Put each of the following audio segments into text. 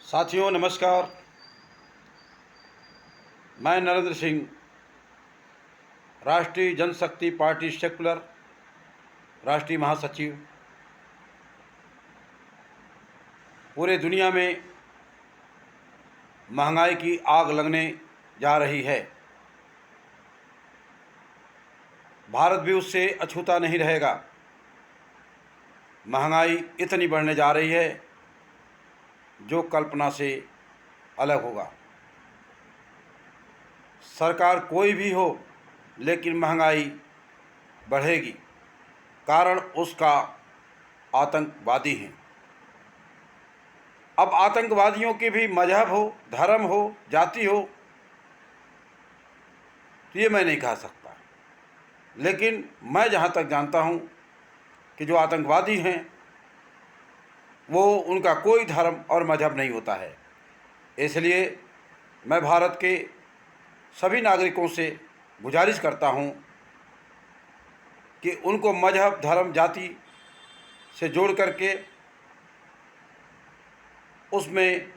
साथियों नमस्कार। मैं नरेंद्र सिंह, राष्ट्रीय जनशक्ति पार्टी सेकुलर राष्ट्रीय महासचिव। पूरे दुनिया में महंगाई की आग लगने जा रही है। भारत भी उससे अछूता नहीं रहेगा। महंगाई इतनी बढ़ने जा रही है जो कल्पना से अलग होगा। सरकार कोई भी हो, लेकिन महंगाई बढ़ेगी। कारण उसका आतंकवादी हैं। अब आतंकवादियों के भी मजहब हो, धर्म हो, जाति हो, तो ये मैं नहीं कह सकता। लेकिन मैं जहाँ तक जानता हूँ कि जो आतंकवादी हैं वो उनका कोई धर्म और मजहब नहीं होता है। इसलिए मैं भारत के सभी नागरिकों से गुजारिश करता हूँ कि उनको मजहब, धर्म, जाति से जोड़ करके उसमें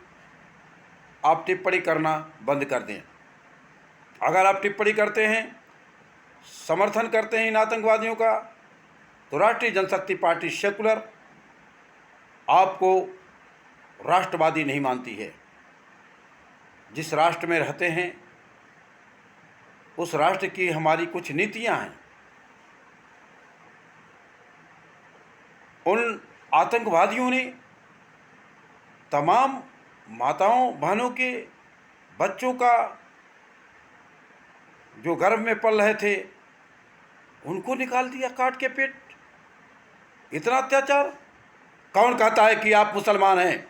आप टिप्पणी करना बंद कर दें। अगर आप टिप्पणी करते हैं, समर्थन करते हैं इन आतंकवादियों का, तो राष्ट्रीय जनशक्ति पार्टी सेकुलर आपको राष्ट्रवादी नहीं मानती है। जिस राष्ट्र में रहते हैं उस राष्ट्र की हमारी कुछ नीतियां हैं। उन आतंकवादियों ने तमाम माताओं बहनों के बच्चों का जो गर्भ में पल रहे थे उनको निकाल दिया काट के पेट। इतना अत्याचार। कौन कहता है कि आप मुसलमान हैं?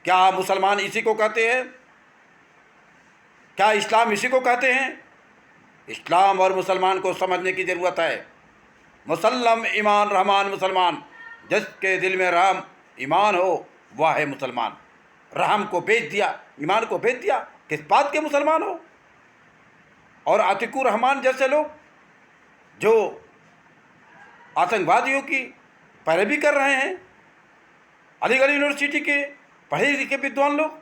क्या आप मुसलमान इसी को कहते हैं? क्या इस्लाम इसी को कहते हैं? इस्लाम और मुसलमान को समझने की ज़रूरत है। मुसल्लम ईमान रहमान मुसलमान, जिसके दिल में रहम ईमान हो वह है मुसलमान। रहम को बेच दिया, ईमान को बेच दिया, किस बात के मुसलमान हो? और आतिकुर रहमान जैसे लोग जो आतंकवादियों की पैरवी कर रहे हैं, अलीगढ़ यूनिवर्सिटी के पढ़े लिखे विद्वान लोग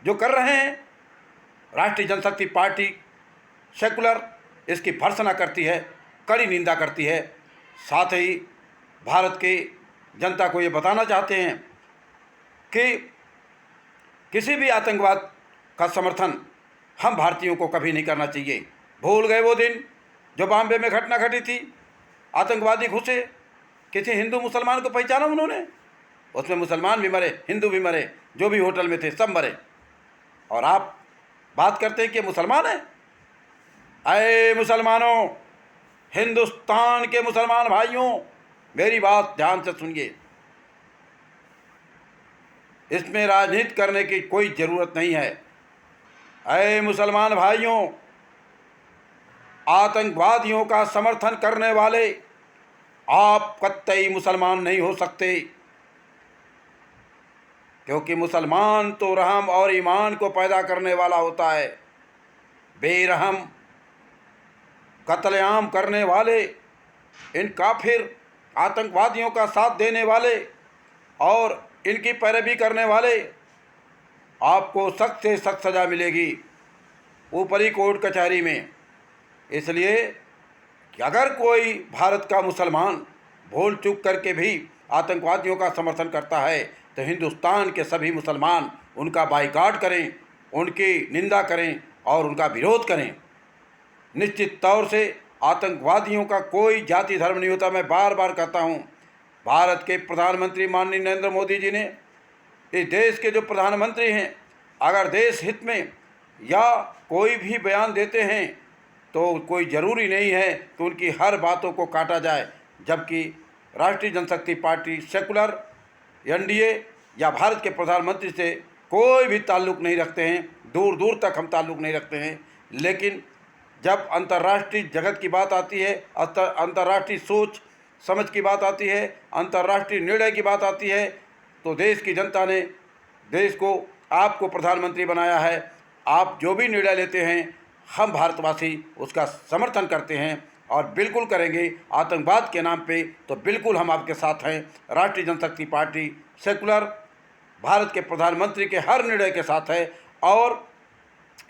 जो कर रहे हैं, राष्ट्रीय जनशक्ति पार्टी सेकुलर इसकी भर्त्सना करती है, कड़ी निंदा करती है। साथ ही भारत के जनता को ये बताना चाहते हैं कि किसी भी आतंकवाद का समर्थन हम भारतीयों को कभी नहीं करना चाहिए। भूल गए वो दिन जो बॉम्बे में घटना घटी थी, आतंकवादी घुसे, किसी हिंदू मुसलमान को पहचाना उन्होंने? उसमें मुसलमान भी मरे, हिंदू भी मरे, जो भी होटल में थे सब मरे। और आप बात करते हैं कि मुसलमान हैं। अरे मुसलमानों, हिंदुस्तान के मुसलमान भाइयों, मेरी बात ध्यान से सुनिए। इसमें राजनीति करने की कोई ज़रूरत नहीं है। अरे मुसलमान भाइयों, आतंकवादियों का समर्थन करने वाले आप कतई मुसलमान नहीं हो सकते, क्योंकि मुसलमान तो रहम और ईमान को पैदा करने वाला होता है। बेरहम कत्लेआम करने वाले, इन काफिर आतंकवादियों का साथ देने वाले और इनकी पैरवी करने वाले, आपको सख्त से सख्त सज़ा मिलेगी ऊपरी कोर्ट कचहरी में। इसलिए कि अगर कोई भारत का मुसलमान भूल चूक करके भी आतंकवादियों का समर्थन करता है तो हिंदुस्तान के सभी मुसलमान उनका बाइकाट करें, उनकी निंदा करें और उनका विरोध करें। निश्चित तौर से आतंकवादियों का कोई जाति धर्म नहीं होता। मैं बार बार कहता हूँ, भारत के प्रधानमंत्री माननीय नरेंद्र मोदी जी ने, इस देश के जो प्रधानमंत्री हैं, अगर देश हित में या कोई भी बयान देते हैं तो कोई ज़रूरी नहीं है कि उनकी हर बातों को काटा जाए। जबकि राष्ट्रीय जनशक्ति पार्टी सेकुलर, एनडीए या भारत के प्रधानमंत्री से कोई भी ताल्लुक़ नहीं रखते हैं, दूर दूर तक हम ताल्लुक़ नहीं रखते हैं। लेकिन जब अंतर्राष्ट्रीय जगत की बात आती है, अंतर्राष्ट्रीय सोच समझ की बात आती है, अंतर्राष्ट्रीय निर्णय की बात आती है, तो देश की जनता ने देश को आपको प्रधानमंत्री बनाया है। आप जो भी निर्णय लेते हैं हम भारतवासी उसका समर्थन करते हैं और बिल्कुल करेंगे। आतंकवाद के नाम पे तो बिल्कुल हम आपके साथ हैं। राष्ट्रीय जनशक्ति पार्टी सेकुलर भारत के प्रधानमंत्री के हर निर्णय के साथ है। और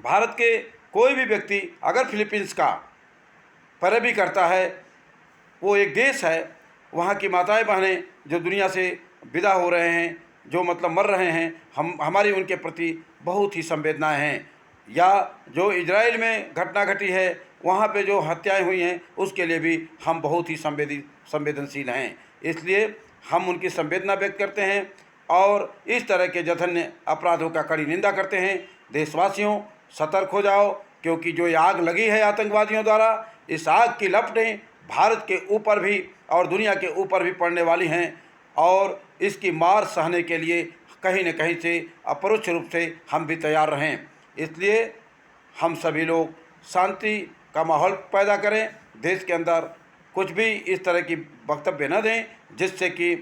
भारत के कोई भी व्यक्ति अगर फिलीपींस का पैरवी करता है, वो एक देश है, वहाँ की माताएं बहनें जो दुनिया से विदा हो रहे हैं, जो मतलब मर रहे हैं, हमारी उनके प्रति बहुत ही संवेदनाएं हैं। या जो इजराइल में घटना घटी है, वहाँ पे जो हत्याएं हुई हैं, उसके लिए भी हम बहुत ही संवेदनशील हैं। इसलिए हम उनकी संवेदना व्यक्त करते हैं और इस तरह के जघन्य अपराधों का कड़ी निंदा करते हैं। देशवासियों, सतर्क हो जाओ, क्योंकि जो ये आग लगी है आतंकवादियों द्वारा, इस आग की लपटें भारत के ऊपर भी और दुनिया के ऊपर भी पड़ने वाली हैं और इसकी मार सहने के लिए कहीं न कहीं से अपरोक्ष रूप से हम भी तैयार रहें। इसलिए हम सभी लोग शांति का माहौल पैदा करें, देश के अंदर कुछ भी इस तरह की वक्तव्य न दें जिससे कि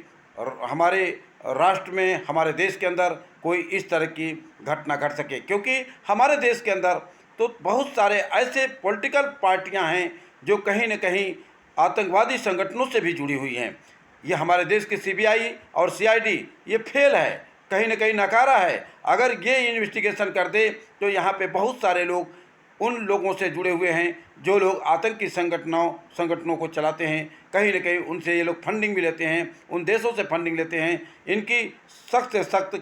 हमारे राष्ट्र में, हमारे देश के अंदर कोई इस तरह की घटना घट सके। क्योंकि हमारे देश के अंदर तो बहुत सारे ऐसे पॉलिटिकल पार्टियां हैं जो कहीं न कहीं आतंकवादी संगठनों से भी जुड़ी हुई हैं। ये हमारे देश की सीबीआई और सीआईडी ये फेल है, कहीं न कहीं नकारा है। अगर ये इन्वेस्टिगेशन कर दे तो यहाँ पे बहुत सारे लोग उन लोगों से जुड़े हुए हैं जो लोग आतंकी संगठनों को चलाते हैं, कहीं न कहीं उनसे ये लोग फंडिंग भी लेते हैं, उन देशों से फंडिंग लेते हैं। इनकी सख्त से सख्त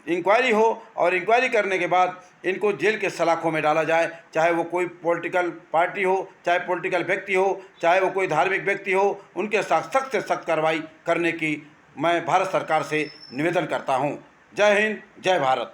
इंक्वायरी हो और इंक्वायरी करने के बाद इनको जेल के सलाखों में डाला जाए, चाहे वो कोई पॉलिटिकल पार्टी हो, चाहे पॉलिटिकल व्यक्ति हो, चाहे वो कोई धार्मिक व्यक्ति हो। उनके साथ सख्त से सख्त कार्रवाई करने की मैं भारत सरकार से निवेदन करता हूँ। जय हिंद, जय भारत।